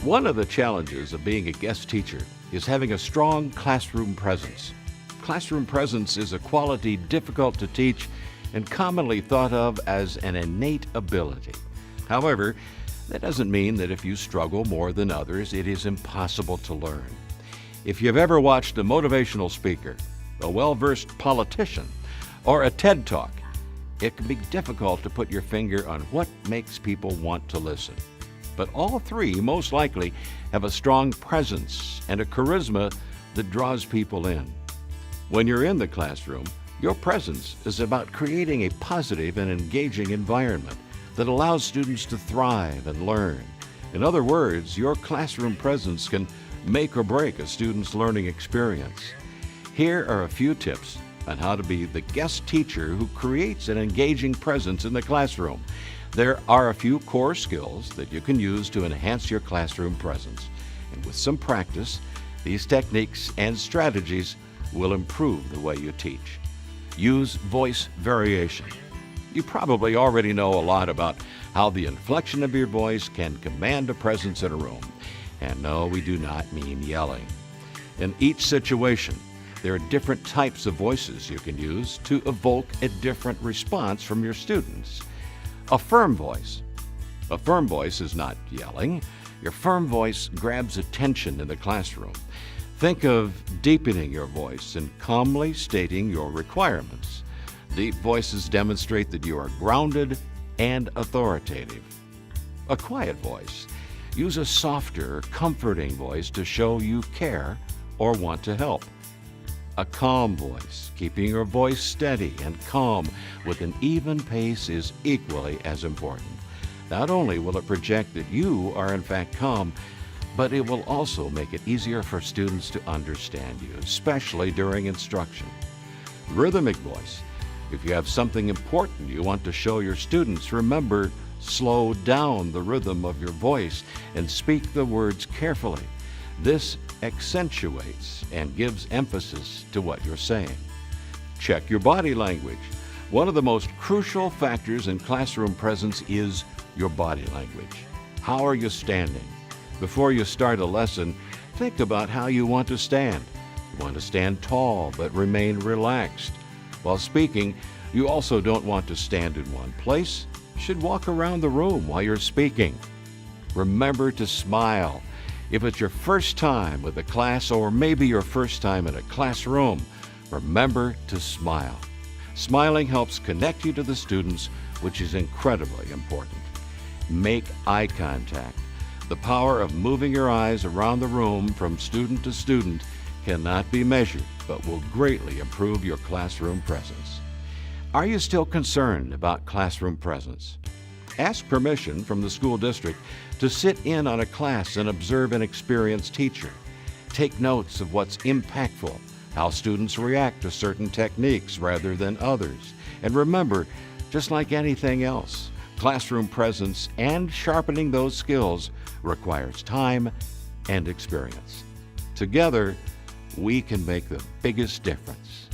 One of the challenges of being a guest teacher is having a strong classroom presence. Classroom presence is a quality difficult to teach and commonly thought of as an innate ability. However, that doesn't mean that if you struggle more than others, it is impossible to learn. If you've ever watched a motivational speaker, a well-versed politician, or a TED Talk, it can be difficult to put your finger on what makes people want to listen. But all three most likely have a strong presence and a charisma that draws people in. When you're in the classroom, your presence is about creating a positive and engaging environment that allows students to thrive and learn. In other words, your classroom presence can make or break a student's learning experience. Here are a few tips on how to be the guest teacher who creates an engaging presence in the classroom. There are a few core skills that you can use to enhance your classroom presence. And with some practice, these techniques and strategies will improve the way you teach. Use voice variation. You probably already know a lot about how the inflection of your voice can command a presence in a room. And no, we do not mean yelling. In each situation, there are different types of voices you can use to evoke a different response from your students. A firm voice. A firm voice is not yelling. Your firm voice grabs attention in the classroom. Think of deepening your voice and calmly stating your requirements. Deep voices demonstrate that you are grounded and authoritative. A quiet voice. Use a softer, comforting voice to show you care or want to help. A calm voice. Keeping your voice steady and calm with an even pace is equally as important. Not only will it project that you are in fact calm, but it will also make it easier for students to understand you, especially during instruction. Rhythmic voice. If you have something important you want to show your students, remember, slow down the rhythm of your voice and speak the words carefully. This accentuates and gives emphasis to what you're saying. Check your body language. One of the most crucial factors in classroom presence is your body language. How are you standing? Before you start a lesson, think about how you want to stand. You want to stand tall but remain relaxed. While speaking, you also don't want to stand in one place. You should walk around the room while you're speaking. Remember to smile. If it's your first time with a class or maybe your first time in a classroom, remember to smile. Smiling helps connect you to the students, which is incredibly important. Make eye contact. The power of moving your eyes around the room from student to student cannot be measured, but will greatly improve your classroom presence. Are you still concerned about classroom presence? Ask permission from the school district to sit in on a class and observe an experienced teacher. Take notes of what's impactful, how students react to certain techniques rather than others. And remember, just like anything else, classroom presence and sharpening those skills requires time and experience. Together, we can make the biggest difference.